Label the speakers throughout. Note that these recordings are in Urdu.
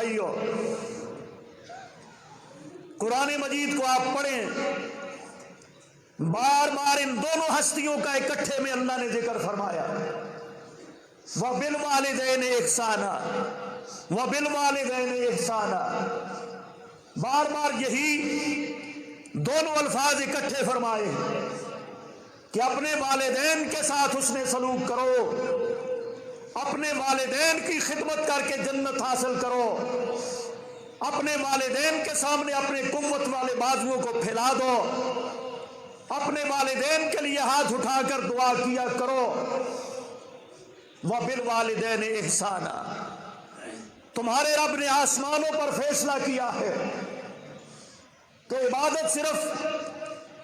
Speaker 1: بھائیوں، قرآن مجید کو آپ پڑھیں، بار بار ان دونوں ہستیوں کا اکٹھے میں اللہ نے ذکر فرمایا، وَبِالْوَالِدَيْنِ إِحْسَانًا وَبِالْوَالِدَيْنِ إِحْسَانًا، بار بار یہی دونوں الفاظ اکٹھے فرمائے کہ اپنے والدین کے ساتھ حسن سلوک کرو، اپنے والدین کی خدمت کر کے جنت حاصل کرو، اپنے والدین کے سامنے اپنے قوت والے بازوؤں کو پھیلا دو، اپنے والدین کے لیے ہاتھ اٹھا کر دعا کیا کرو۔ وَبِالْوَالِدَيْنِ إِحْسَانًا، تمہارے رب نے آسمانوں پر فیصلہ کیا ہے کہ عبادت صرف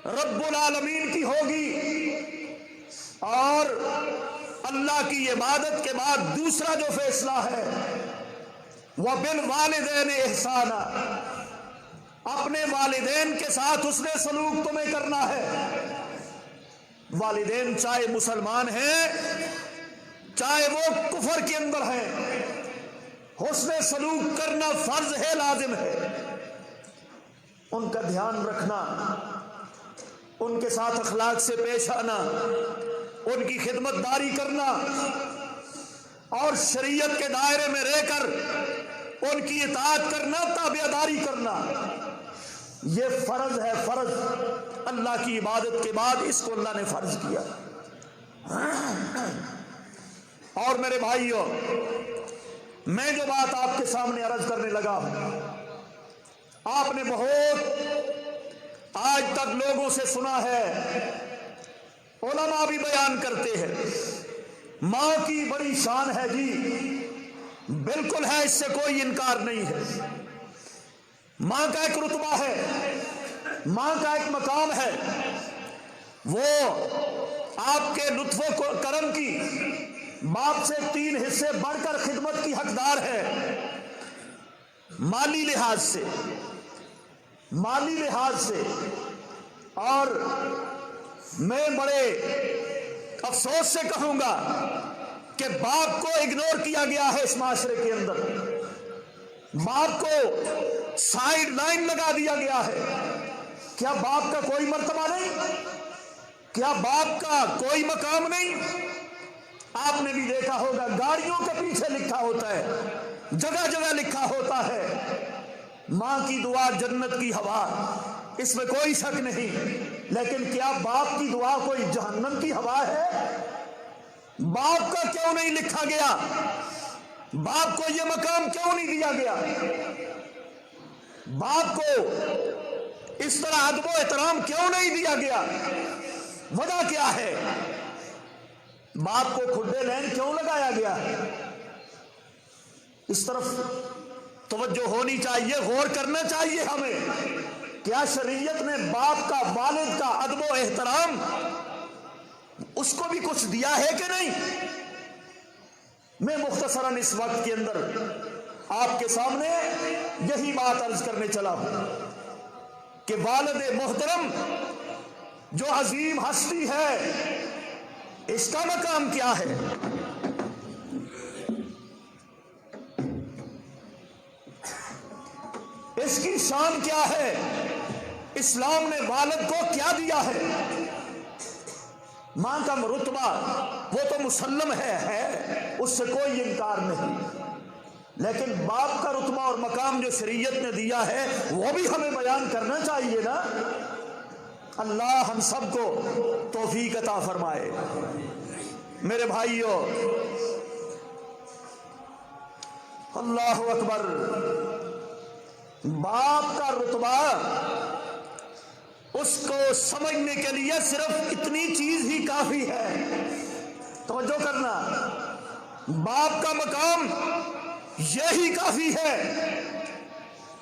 Speaker 1: رب العالمین کی ہوگی، اور اللہ کی عبادت کے بعد دوسرا جو فیصلہ ہے وَبِالْوَالِدَيْنِ إِحْسَانًا، اپنے والدین کے ساتھ حسن سلوک تمہیں کرنا ہے۔ والدین چاہے مسلمان ہیں چاہے وہ کفر کے اندر ہیں، حسن سلوک کرنا فرض ہے، لازم ہے۔ ان کا دھیان رکھنا، ان کے ساتھ اخلاق سے پیش آنا، ان کی خدمت داری کرنا، اور شریعت کے دائرے میں رہ کر ان کی اطاعت کرنا، تابعداری کرنا، یہ فرض ہے، فرض۔ اللہ کی عبادت کے بعد اس کو اللہ نے فرض کیا۔ اور میرے بھائیوں، میں جو بات آپ کے سامنے عرض کرنے لگا ہوں، آپ نے بہت آج تک لوگوں سے سنا ہے، علماء بھی بیان کرتے ہیں، ماں کی بڑی شان ہے جی، بالکل ہے، اس سے کوئی انکار نہیں ہے۔ ماں کا ایک رتبہ ہے، ماں کا ایک مقام ہے، وہ آپ کے لطف و کرم کی باپ سے 3 حصے بڑھ کر خدمت کی حقدار ہے، مالی لحاظ سے، مالی لحاظ سے۔ اور میں بڑے افسوس سے کہوں گا کہ باپ کو اگنور کیا گیا ہے اس معاشرے کے اندر، باپ کو سائیڈ لائن لگا دیا گیا ہے۔ کیا باپ کا کوئی مرتبہ نہیں؟ کیا باپ کا کوئی مقام نہیں؟ آپ نے بھی دیکھا ہوگا، گاڑیوں کے پیچھے لکھا ہوتا ہے، جگہ جگہ لکھا ہوتا ہے، ماں کی دعا جنت کی ہوا، اس میں کوئی شک نہیں۔ لیکن کیا باپ کی دعا کوئی جہنم کی ہوا ہے؟ باپ کا کیوں نہیں لکھا گیا؟ باپ کو یہ مقام کیوں نہیں دیا گیا؟ باپ کو اس طرح ادب و احترام کیوں نہیں دیا گیا؟ وجہ کیا ہے؟ باپ کو کھڈے لین کیوں لگایا گیا؟ اس طرف توجہ ہونی چاہیے، غور کرنا چاہیے ہمیں۔ کیا شریعت نے باپ کا، والد کا ادب و احترام اس کو بھی کچھ دیا ہے کہ نہیں؟ میں مختصراً اس وقت کے اندر آپ کے سامنے یہی بات عرض کرنے چلا ہوں کہ والد محترم جو عظیم ہستی ہے، اس کا مقام کیا ہے؟ اس کی شان کیا ہے؟ اسلام نے والد کو کیا دیا ہے؟ ماں کا رتبہ وہ تو مسلم ہے، اس سے کوئی انکار نہیں، لیکن باپ کا رتبہ اور مقام جو شریعت نے دیا ہے وہ بھی ہمیں بیان کرنا چاہیے نا۔ اللہ ہم سب کو توفیق عطا فرمائے۔ میرے بھائیوں، اللہ اکبر، باپ کا رتبہ اس کو سمجھنے کے لیے صرف اتنی چیز ہی کافی ہے، توجہ کرنا، باپ کا مقام یہی کافی ہے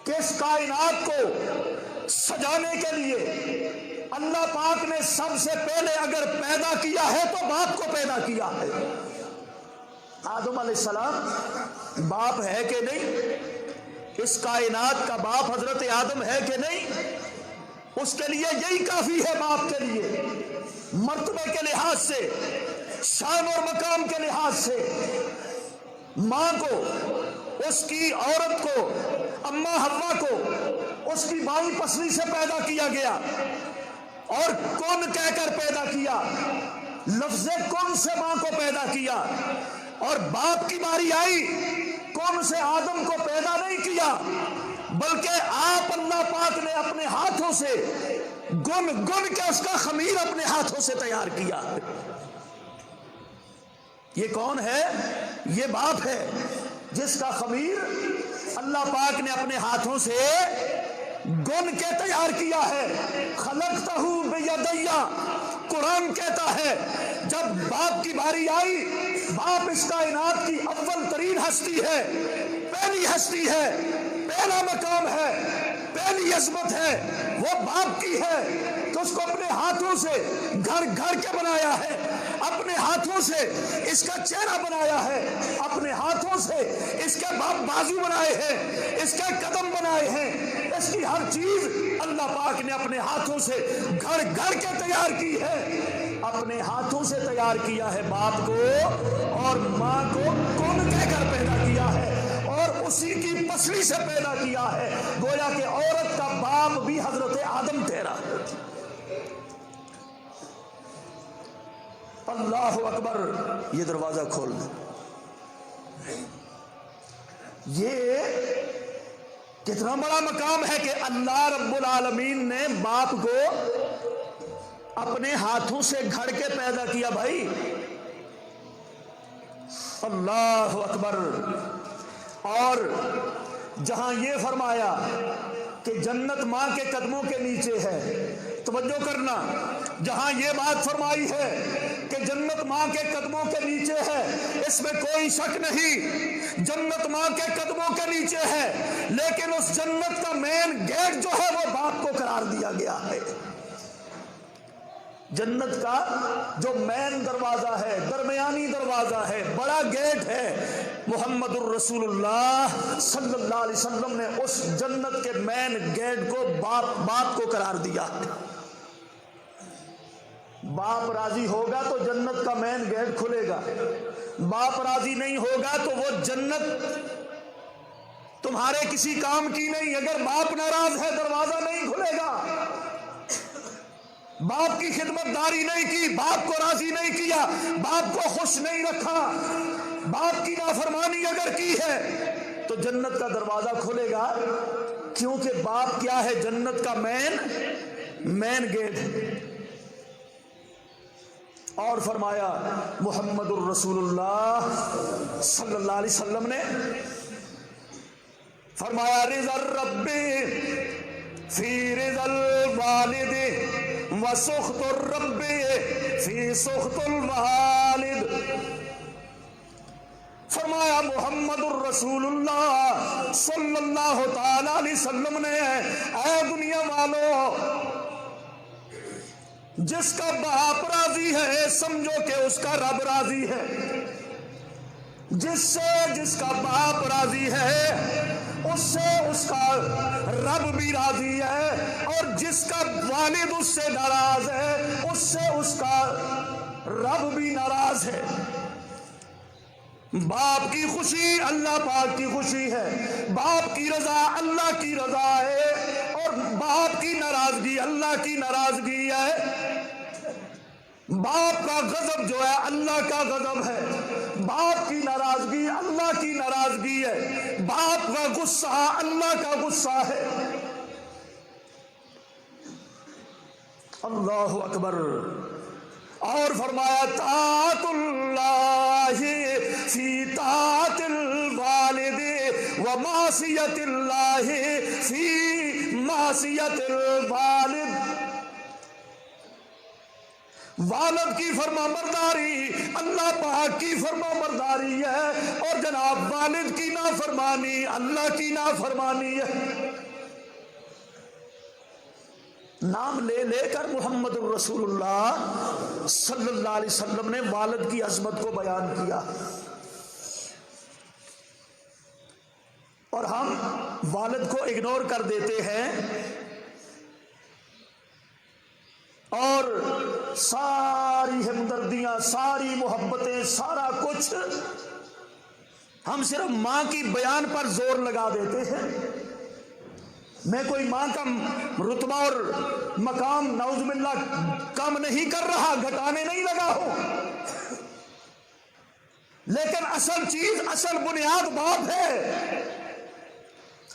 Speaker 1: کہ اس کائنات کو سجانے کے لیے اللہ پاک نے سب سے پہلے اگر پیدا کیا ہے تو باپ کو پیدا کیا ہے۔ آدم علیہ السلام باپ ہے کہ نہیں؟ اس کائنات کا باپ حضرت آدم ہے کہ نہیں؟ اس کے لیے یہی کافی ہے، باپ کے لیے مرتبے کے لحاظ سے، شان اور مقام کے لحاظ سے۔ ماں کو اس کی عورت کو، اماں حوا کو اس کی بائیں پسلی سے پیدا کیا گیا اور کن کہہ کر پیدا کیا، لفظ کن سے ماں کو پیدا کیا، اور باپ کی باری آئی، کن سے آدم کو پیدا نہیں کیا بلکہ آپ اللہ پاک نے اپنے ہاتھوں سے گن کے اس کا خمیر اپنے ہاتھوں سے تیار کیا۔ یہ کون ہے؟ یہ باپ ہے جس کا خمیر اللہ پاک نے اپنے ہاتھوں سے گن کے تیار کیا ہے۔ خلقتہ بیدیا، قرآن کہتا ہے جب باپ کی باری آئی، باپ اس کائنات کی اول ترین ہستی ہے، پہلی ہستی ہے، پہلا مقام ہے، پہلی عظمت ہے، وہ باپ کی ہے تو اس کو اپنے ہاتھوں سے گھر کے بنایا ہے، اپنے ہاتھوں سے اس کا چہرہ بنایا ہے، اپنے ہاتھوں سے اس کے بازو بنائے ہیں، اس کے قدم بنائے ہیں، اس کی ہر چیز اللہ پاک نے اپنے ہاتھوں سے گھر کے تیار کی ہے، اپنے ہاتھوں سے تیار کیا ہے باپ کو، اور ماں کو کون کہہ کر پیدا کیا ہے اور اسی کی پسلی سے پیدا کیا ہے۔ گویا کہ عورت کا باپ بھی حضرت آدم تیرا۔ اللہ اکبر، یہ دروازہ کھول دیں۔ یہ کتنا بڑا مقام ہے کہ اللہ رب العالمین نے باپ کو اپنے ہاتھوں سے گھڑ کے پیدا کیا۔ بھائی اللہ اکبر۔ اور جہاں یہ فرمایا کہ جنت ماں کے قدموں کے نیچے ہے، توجہ کرنا، جہاں یہ بات فرمائی ہے کہ جنت ماں کے قدموں کے نیچے ہے، اس میں کوئی شک نہیں، جنت ماں کے قدموں کے نیچے ہے، لیکن اس جنت کا مین گیٹ جو ہے وہ باپ کو قرار دیا گیا ہے۔ جنت کا جو مین دروازہ ہے، درمیانی دروازہ ہے، بڑا گیٹ ہے، محمد الرسول اللہ صلی اللہ علیہ وسلم نے اس جنت کے مین گیٹ کو باپ کو قرار دیا۔ باپ راضی ہوگا تو جنت کا مین گیٹ کھلے گا، باپ راضی نہیں ہوگا تو وہ جنت تمہارے کسی کام کی نہیں۔ اگر باپ ناراض ہے دروازہ نہیں کھلے گا۔ باپ کی خدمت داری نہیں کی، باپ کو راضی نہیں کیا، باپ کو خوش نہیں رکھا، باپ کی نافرمانی اگر کی ہے تو جنت کا دروازہ کھلے گا، کیونکہ باپ کیا ہے؟ جنت کا مین گیٹ ہے۔ اور فرمایا محمد الرسول اللہ صلی اللہ علیہ وسلم نے فرمایا رضا الرب فی رضا الوالد وسخط الرب فی سخط الوالد۔ فرمایا محمد الرسول اللہ صلی اللہ تعالی علیہ وسلم نے، اے دنیا والو، جس کا باپ راضی ہے سمجھو کہ اس کا رب راضی ہے، جس کا باپ راضی ہے اس سے اس کا رب بھی راضی ہے، اور جس کا والد اس سے ناراض ہے اس سے اس کا رب بھی ناراض ہے۔ باپ کی خوشی اللہ پاک کی خوشی ہے، باپ کی رضا اللہ کی رضا ہے، اور باپ کی ناراضگی اللہ کی ناراضگی ہے۔ باپ کا غضب جو ہے اللہ کا غضب ہے، باپ کی ناراضگی اللہ کی ناراضگی ہے، باپ کا غصہ اللہ کا غصہ ہے۔ اللہ اکبر۔ اور فرمایا طاعت اللہ فی طاعت الوالد ومعصیت اللہ فی معصیت الوالد۔ والد کی فرما برداری اللہ پاک کی فرما برداری ہے، اور جناب والد کی نافرمانی اللہ کی نافرمانی ہے۔ نام لے لے کر محمد الرسول اللہ صلی اللہ علیہ وسلم نے والد کی عظمت کو بیان کیا، اور ہم والد کو اگنور کر دیتے ہیں، اور ساری ہمدردیاں، ساری محبتیں، سارا کچھ ہم صرف ماں کی بیان پر زور لگا دیتے ہیں. میں کوئی ماں کا رتبہ اور مقام نعوذ باللہ کم نہیں کر رہا، گھٹانے نہیں لگا ہوں، لیکن اصل چیز، اصل بنیاد باپ ہے.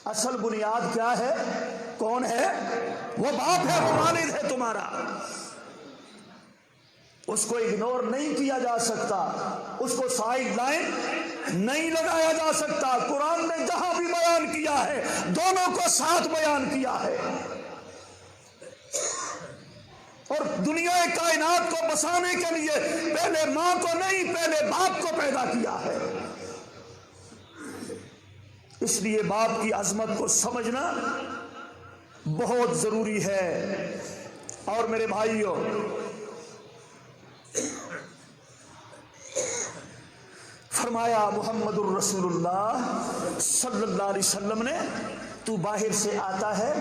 Speaker 1: اصل بنیاد کیا ہے؟ کون ہے؟ وہ باپ ہے، وہ والد ہے تمہارا. اس کو اگنور نہیں کیا جا سکتا، اس کو سائیڈ لائن نہیں لگایا جا سکتا. قرآن نے جہاں بھی بیان کیا ہے دونوں کو ساتھ بیان کیا ہے. اور دنیا کائنات کو بسانے کے لیے پہلے ماں کو نہیں، پہلے باپ کو پیدا کیا ہے. اس لیے باپ کی عظمت کو سمجھنا بہت ضروری ہے. اور میرے بھائیوں، فرمایا محمد الرسول اللہ صلی اللہ علیہ وسلم نے، تو باہر سے آتا ہے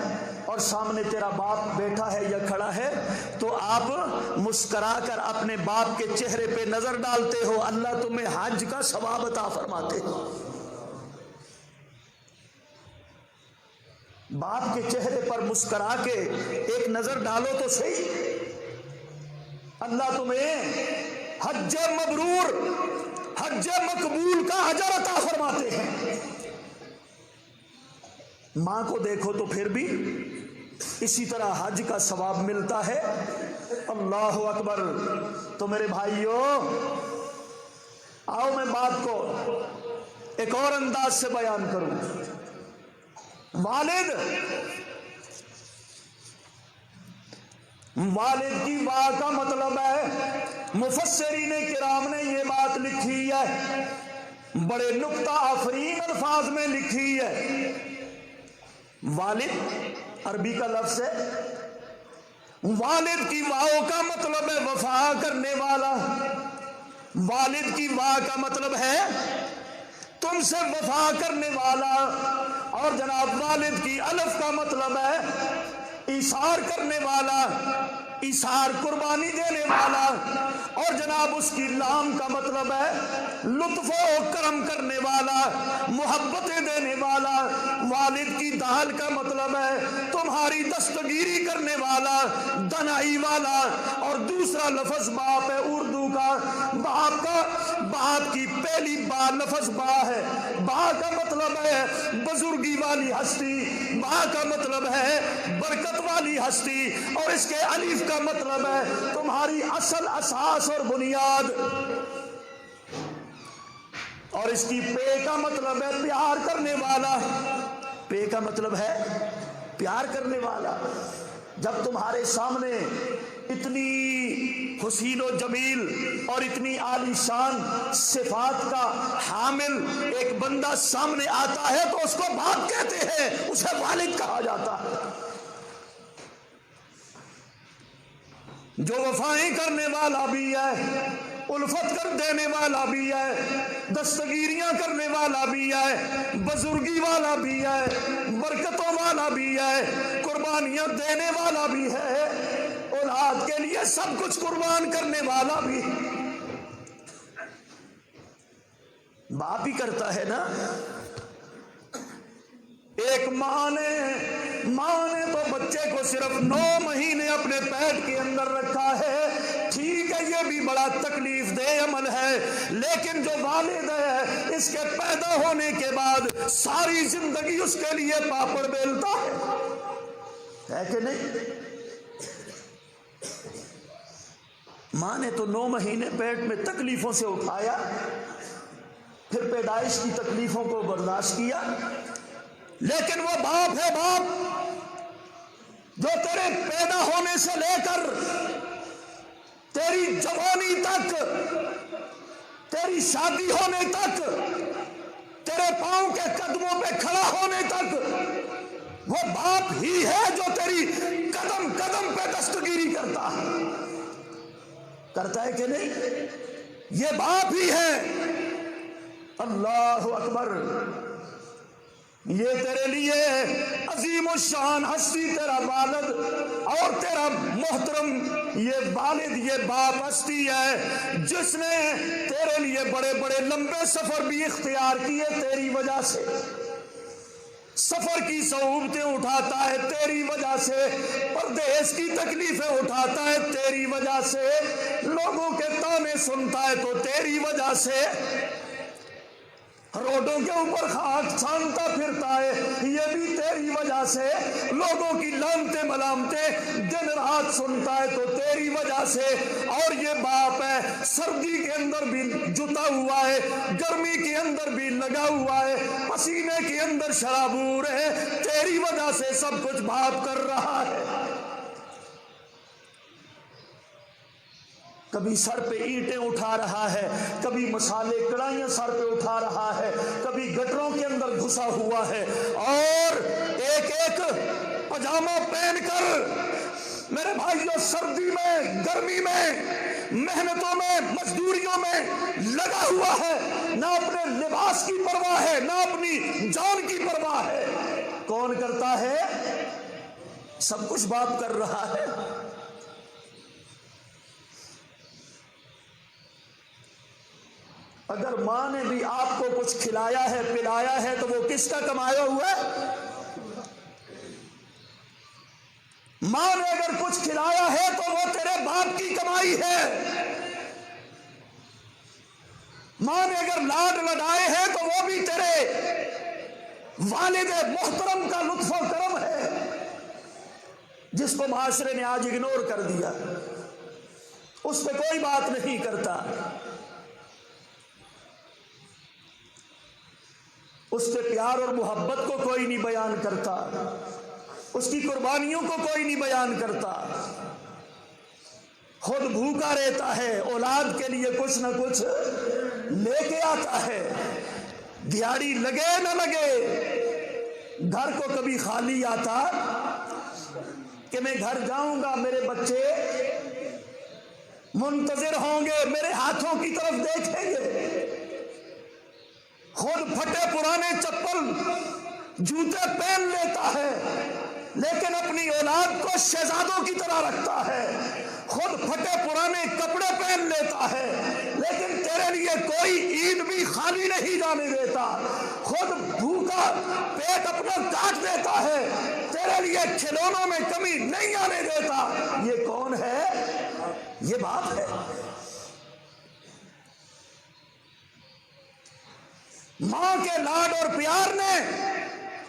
Speaker 1: اور سامنے تیرا باپ بیٹھا ہے یا کھڑا ہے تو آپ مسکرا کر اپنے باپ کے چہرے پہ نظر ڈالتے ہو، اللہ تمہیں حج کا ثواب عطا فرماتے ہو. باپ کے چہرے پر مسکرا کے ایک نظر ڈالو تو صحیح، اللہ تمہیں حج مبرور، حج مقبول کا اجر عطا فرماتے ہیں. ماں کو دیکھو تو پھر بھی اسی طرح حج کا ثواب ملتا ہے. اللہ اکبر. تو میرے بھائیوں، آؤ میں بات کو ایک اور انداز سے بیان کروں. والد کی واہ کا مطلب ہے، مفسرین کرام نے یہ بات لکھی ہے، بڑے نکتہ آفرین الفاظ میں لکھی ہے. والد عربی کا لفظ ہے، والد کی واو کا مطلب ہے وفا کرنے والا. والد کی واہ کا مطلب ہے تم سے وفا کرنے والا. اور جناب والد کی الف کا مطلب ہے ایثار کرنے والا، ایثار قربانی دینے والا. اور جناب اس کی لام کا مطلب ہے لطف و کرم کرنے والا، محبتیں دینے والا. والد کی دال کا مطلب ہے تمہاری دستگیری کرنے والا، دنائی والا. اور دوسرا لفظ باپ ہے اردو کا. باپ کی پہلی با لفظ با ہے. با کا مطلب ہے بزرگی والی ہستی، با کا مطلب ہے برکت والی ہستی. اور اس کے الف کا مطلب ہے تمہاری اصل اساس اور بنیاد. اور اس کی پے کا مطلب ہے پیار کرنے والا. پے کا مطلب ہے پیار کرنے والا. جب تمہارے سامنے اتنی حسین و جمیل اور اتنی عالی شان صفات کا حامل ایک بندہ سامنے آتا ہے تو اس کو باپ کہتے ہیں، اسے والد کہا جاتا ہے. جو وفائیں کرنے والا بھی ہے، الفت کر دینے والا بھی ہے، دستگیریاں کرنے والا بھی ہے، بزرگی والا بھی ہے، برکتوں والا بھی ہے، قربانیاں دینے والا بھی ہے، اولاد کے لیے سب کچھ قربان کرنے والا بھی. باپ ہی کرتا ہے نا. ایک ماں نے تو بچے کو صرف 9 مہینے اپنے پیٹ کے اندر رکھا ہے. ٹھیک ہے، یہ بھی بڑا تکلیف دہ عمل ہے، لیکن جو والد ہے اس کے پیدا ہونے کے بعد ساری زندگی اس کے لیے پاپڑ بیلتا ہے کہ نہیں؟ ماں نے تو 9 مہینے پیٹ میں تکلیفوں سے اٹھایا، پھر پیدائش کی تکلیفوں کو برداشت کیا. لیکن وہ باپ ہے، باپ جو تیرے پیدا ہونے سے لے کر تیری جوانی تک، تیری شادی ہونے تک، تیرے پاؤں کے قدموں پہ کھڑا ہونے تک وہ باپ ہی ہے جو تیری قدم قدم پہ دستگیری کرتا ہے کہ نہیں؟ یہ باپ ہی ہے. اللہ اکبر. یہ تیرے لیے عظیم الشان ہستی تیرا والد اور تیرا محترم یہ والد، یہ باپ ہستی ہے جس نے تیرے لیے بڑے بڑے لمبے سفر بھی اختیار کیے تیری وجہ سے، سفر کی صعوبتیں اٹھاتا ہے تیری وجہ سے، پردیس کی تکلیفیں اٹھاتا ہے تیری وجہ سے، لوگوں کے تانے سنتا ہے تو تیری وجہ سے، روڈوں کے اوپر خاک چھانتا پھرتا ہے یہ بھی تیری وجہ سے، لوگوں کی لانتیں ملامتیں دن رات سنتا ہے تو تیری وجہ سے، اور یہ باپ ہے سردی کے اندر بھی جتا ہوا ہے، گرمی کے اندر بھی لگا ہوا ہے، پسینے کے اندر شرابور ہے، تیری وجہ سے سب کچھ باپ کر رہا ہے۔ کبھی سر پہ اینٹیں اٹھا رہا ہے، کبھی مسالے کڑھائیاں سر پہ اٹھا رہا ہے، کبھی گٹروں کے اندر گھسا ہوا ہے، اور ایک ایک پجامہ پہن کر میرے بھائیوں سردی میں گرمی میں محنتوں میں مزدوریوں میں لگا ہوا ہے، نہ اپنے لباس کی پرواہ ہے نہ اپنی جان کی پرواہ ہے۔ کون کرتا ہے؟ سب کچھ باپ کر رہا ہے۔ اگر ماں نے بھی آپ کو کچھ کھلایا ہے پلایا ہے تو وہ کس کا کمایا ہوا ہے؟ ماں نے اگر کچھ کھلایا ہے تو وہ تیرے باپ کی کمائی ہے۔ ماں نے اگر لاڈ لگائے ہیں تو وہ بھی تیرے والد محترم کا لطف و کرم ہے، جس کو معاشرے نے آج اگنور کر دیا، اس پہ کوئی بات نہیں کرتا، اس کے پیار اور محبت کو کوئی نہیں بیان کرتا، اس کی قربانیوں کو کوئی نہیں بیان کرتا، خود بھوکا رہتا ہے، اولاد کے لیے کچھ نہ کچھ لے کے آتا ہے، دیہاڑی لگے نہ لگے گھر کو کبھی خالی آتا کہ میں گھر جاؤں گا میرے بچے منتظر ہوں گے، میرے ہاتھوں کی طرف دیکھیں گے، خود پھٹے پرانے چپل جوتے پہن لیتا ہے لیکن اپنی اولاد کو شہزادوں کی طرح رکھتا ہے، خود پھٹے پرانے کپڑے پہن لیتا ہے لیکن تیرے لیے کوئی عید بھی خالی نہیں جانے دیتا، خود بھوکا پیٹ اپنا کاٹ دیتا ہے، تیرے لیے کھلونوں میں کمی نہیں آنے دیتا۔ یہ کون ہے؟ یہ باپ ہے۔ ماں کے لاڈ اور پیار نے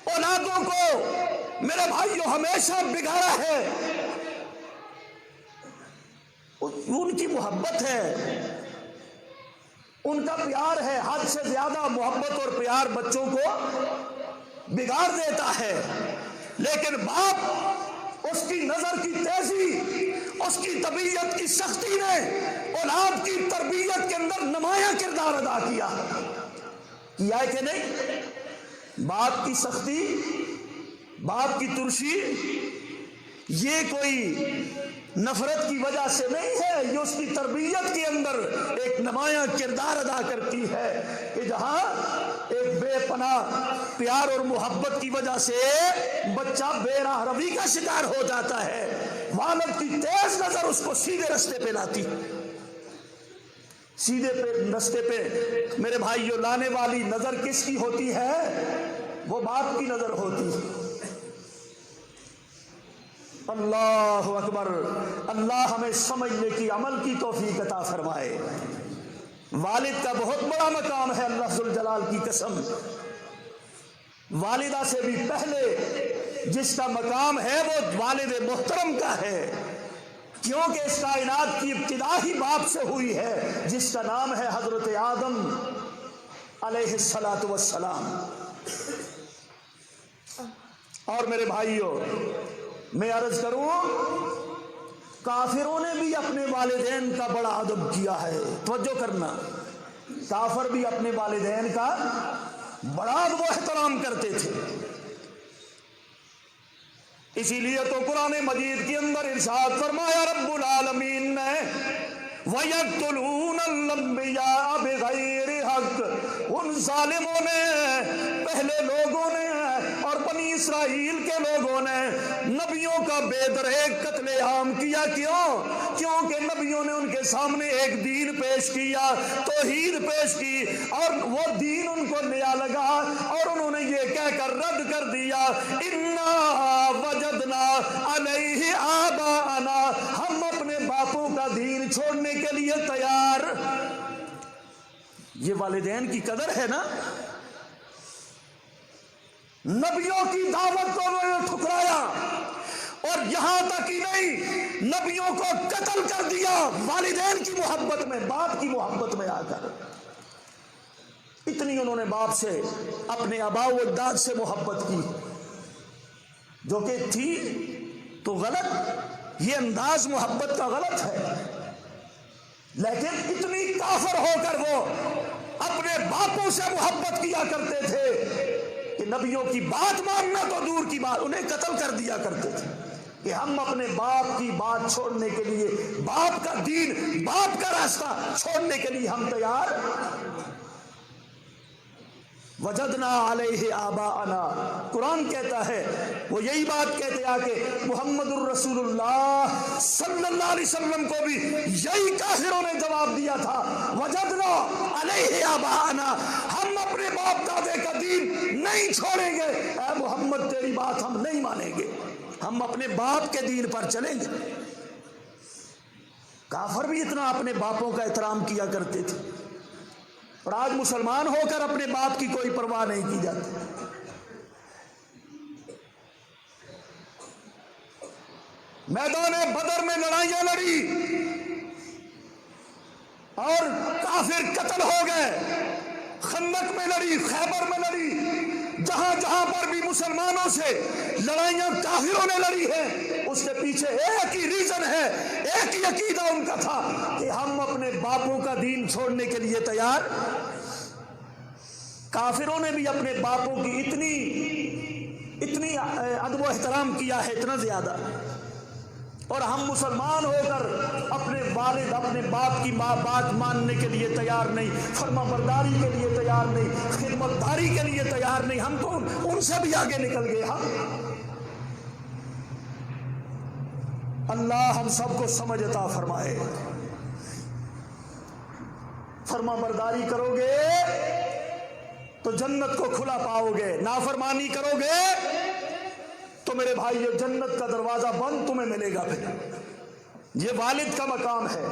Speaker 1: اولادوں کو میرے بھائیوں ہمیشہ بگاڑا ہے، ان کی محبت ہے، ان کا پیار ہے، حد سے زیادہ محبت اور پیار بچوں کو بگاڑ دیتا ہے، لیکن باپ اس کی نظر کی تیزی، اس کی طبیعت کی سختی نے اولاد کی تربیت کے اندر نمایاں کردار ادا کیا ہے کہ نہیں؟ باپ کی سختی، باپ کی ترشی یہ کوئی نفرت کی وجہ سے نہیں ہے، یہ اس کی تربیت کے اندر ایک نمایاں کردار ادا کرتی ہے کہ جہاں ایک بے پناہ پیار اور محبت کی وجہ سے بچہ بے راہ روی کا شکار ہو جاتا ہے، والد کی تیز نظر اس کو سیدھے رستے پہ لاتی، سیدھے رستے پہ میرے بھائیوں لانے والی نظر کس کی ہوتی ہے؟ وہ باپ کی نظر ہوتی ہے۔ اللہ اکبر، اللہ ہمیں سمجھنے کی عمل کی توفیق عطا فرمائے۔ والد کا بہت بڑا مقام ہے، اللہ ذوالجلال کی قسم، والدہ سے بھی پہلے جس کا مقام ہے وہ والد محترم کا ہے، کیونکہ اس کائنات کی ابتدا ہی باپ سے ہوئی ہے جس کا نام ہے حضرت آدم علیہ الصلاۃ والسلام۔ اور میرے بھائیوں میں عرض کروں، کافروں نے بھی اپنے والدین کا بڑا ادب کیا ہے، توجہ کرنا، کافر بھی اپنے والدین کا بڑا ادب و احترام کرتے تھے، اسی لیے تو قرآن مجید کے اندر ارشاد فرمایا رب العالمین نے وَيَقْتُلُونَ الْأَنْبِيَاءَ بِغَيْرِ حَقٍّ، ان ظالموں نے، پہلے لوگوں نے اسرائیل کے لوگوں نے نبیوں کا بے دریغ قتل عام کیا. کیوں؟ کیونکہ نبیوں نے ان کے سامنے ایک دین پیش کیا, توحید پیش کی, اور وہ دین ان کو نیا لگا اور انہوں نے یہ کہہ کر رد کر دیا, انا وجدنا علیہ آباءنا, ہم اپنے باپوں کا دین چھوڑنے کے لیے تیار. یہ والدین کی قدر ہے نا. نبیوں کی دعوت کو انہوں نے ٹھکرایا, اور یہاں تک ہی نہیں, نبیوں کو قتل کر دیا والدین کی محبت میں, باپ کی محبت میں آ کر. اتنی انہوں نے باپ سے, اپنے آباء و اجداد سے محبت کی, جو کہ تھی تو غلط, یہ انداز محبت کا غلط ہے. لیکن اتنی کافر ہو کر وہ اپنے باپوں سے محبت کیا کرتے تھے کہ نبیوں کی بات ماننا تو دور کی بات, انہیں قتل کر دیا کرتے تھے کہ ہم اپنے باپ کی بات چھوڑنے کے لیے, باپ کا دین, باپ کا راستہ چھوڑنے کے لیے ہم تیار. وجدنا علیہ آباءنا, قرآن کہتا ہے, وہ یہی بات کہتے ہیں کہ محمد الرسول اللہ صلی اللہ علیہ وسلم کو بھی یہی کافروں نے جواب دیا تھا, وجدنا علیہ آباءنا, ہم اپنے باپ دادے کا دین نہیں چھوڑیں گے. اے محمد تیری بات ہم نہیں مانیں گے, ہم اپنے باپ کے دین پر چلیں گے. کافر بھی اتنا اپنے باپوں کا احترام کیا کرتے تھے, اور آج مسلمان ہو کر اپنے باپ کی کوئی پرواہ نہیں کی جاتی. میدان بدر میں لڑائیاں لڑی اور کافر قتل ہو گئے, خندق میں لڑی, خیبر میں لڑی, جہاں جہاں پر بھی مسلمانوں سے لڑائیاں کافروں نے لڑی ہیں, اس کے پیچھے ایک ہی ریزن ہے, ایک ہی عقیدہ ان کا تھا کہ ہم اپنے باپوں کا دین چھوڑنے کے لیے تیار. کافروں نے بھی اپنے باپوں کی اتنی ادب و احترام کیا ہے, اتنا زیادہ, اور ہم مسلمان ہو کر اپنے والد, اپنے باپ کی بات ماننے کے لیے تیار نہیں, فرما برداری کے لیے تیار نہیں, خدمت داری کے لیے تیار نہیں. ہم تو ان سے بھی آگے نکل گئے. اللہ ہم سب کو سمجھ عطا فرمائے. فرما برداری کرو گے تو جنت کو کھلا پاؤ گے, نافرمانی کرو گے تو میرے بھائی جنت کا دروازہ بند تمہیں ملے گا. پھر یہ والد کا مقام ہے.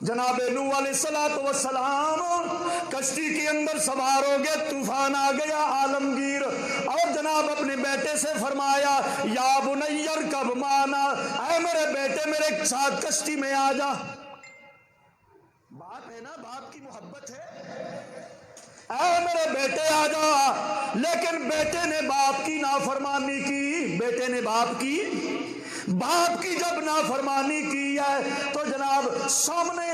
Speaker 1: جناب نوح علیہ السلام کشتی کے اندر سوار ہو گئے, طوفان آ گیا عالمگیر, اور جناب اپنے بیٹے سے فرمایا, یا بنی ارکب معنا, اے میرے بیٹے میرے ساتھ کشتی میں آ جا. باپ ہے نا, باپ کی محبت ہے, اے میرے بیٹے آ جا. لیکن بیٹے نے باپ کی نافرمانی کی, بیٹے نے باپ کی جب نافرمانی کی ہے تو جناب سامنے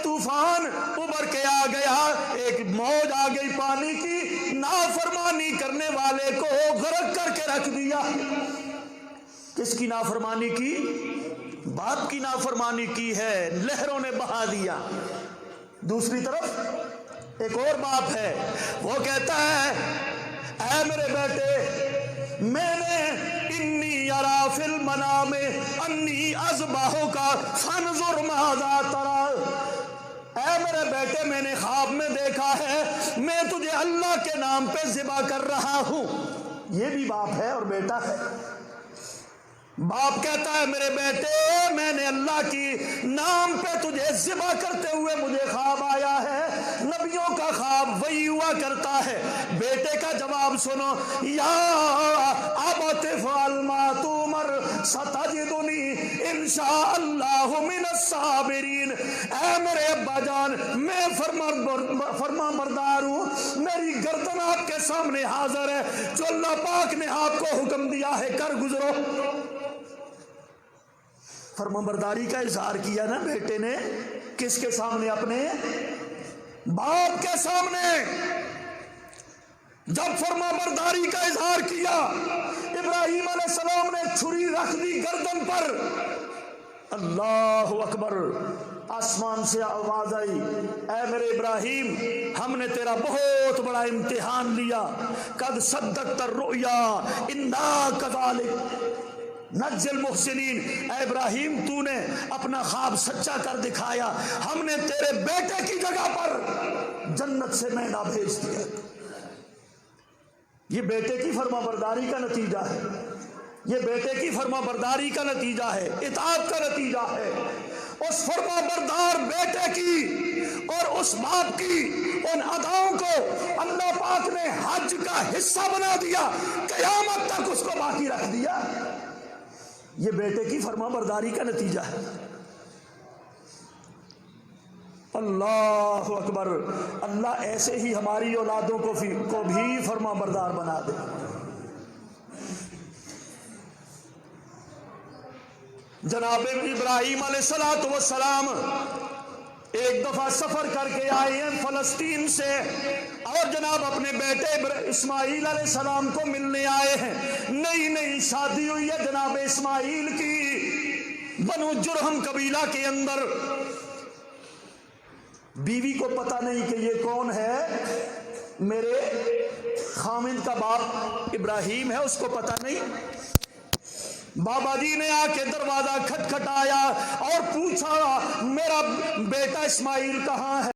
Speaker 1: طوفان ابھر کے آ گیا, ایک موج آ گئی پانی کی, نافرمانی کرنے والے کو غرق کر کے رکھ دیا. کس کی نافرمانی کی؟ باپ کی نافرمانی کی ہے, لہروں نے بہا دیا. دوسری طرف ایک اور باپ ہے, وہ کہتا ہے, اے میرے بیٹے, میں نے انی ارا فی المنام انی اذبحک فانظر ماذا تری, اے میرے بیٹے میں نے خواب میں دیکھا ہے میں تجھے اللہ کے نام پہ ذبح کر رہا ہوں. یہ بھی باپ ہے اور بیٹا ہے. باپ کہتا ہے میرے بیٹے میں نے اللہ کی نام پہ تجھے ذبح کرتے ہوئے مجھے خواب آیا ہے. نبیوں کا خواب وہی ہوا کرتا ہے. بیٹے کا جواب سنو, یا ابت افعل ما تؤمر ستجدنی انشاء اللہ من الصابرین. اے میرے ابا جان میں فرما بردار ہوں, میری گردن آپ کے سامنے حاضر ہے, جو اللہ پاک نے آپ کو حکم دیا ہے کر گزرو. فرما برداری کا اظہار کیا نا بیٹے نے, کس کے سامنے؟ اپنے باپ کے سامنے. جب فرما برداری کا اظہار کیا, ابراہیم علیہ السلام نے چھری رکھ دی گردن پر, اللہ اکبر، آسمان سے آواز آئی، اے میرے ابراہیم ہم نے تیرا بہت بڑا امتحان لیا، قد صدقت الرؤیا انا کذالک نجزی المحسنین، اے ابراہیم تو نے اپنا خواب سچا کر دکھایا، ہم نے تیرے بیٹے کی جگہ پر جنت سے مینہ بھیج دیا۔ یہ بیٹے کی فرما برداری کا نتیجہ ہے، یہ بیٹے کی فرما برداری کا نتیجہ ہے، اطاعت کا نتیجہ ہے۔ اس فرما بردار بیٹے کی اور اس باپ کی ان اداؤں کو اللہ پاک نے حج کا حصہ بنا دیا، قیامت تک اس کو باقی رکھ دیا۔ یہ بیٹے کی فرما برداری کا نتیجہ ہے۔ اللہ اکبر، اللہ ایسے ہی ہماری اولادوں کو بھی فرما بردار بنا دے۔ جناب ابراہیم علیہ السلام ایک دفعہ سفر کر کے آئے ہیں فلسطین سے، اور جناب اپنے بیٹے اسماعیل علیہ السلام کو ملنے آئے ہیں۔ نئی نئی شادی ہوئی ہے جناب اسماعیل کی بنو جرہم قبیلہ کے اندر۔ بیوی کو پتہ نہیں کہ یہ کون ہے، میرے خامند کا باپ ابراہیم ہے، اس کو پتہ نہیں۔ بابا جی نے آ کے دروازہ کھٹکھٹایا اور پوچھا میرا بیٹا اسماعیل کہاں ہے؟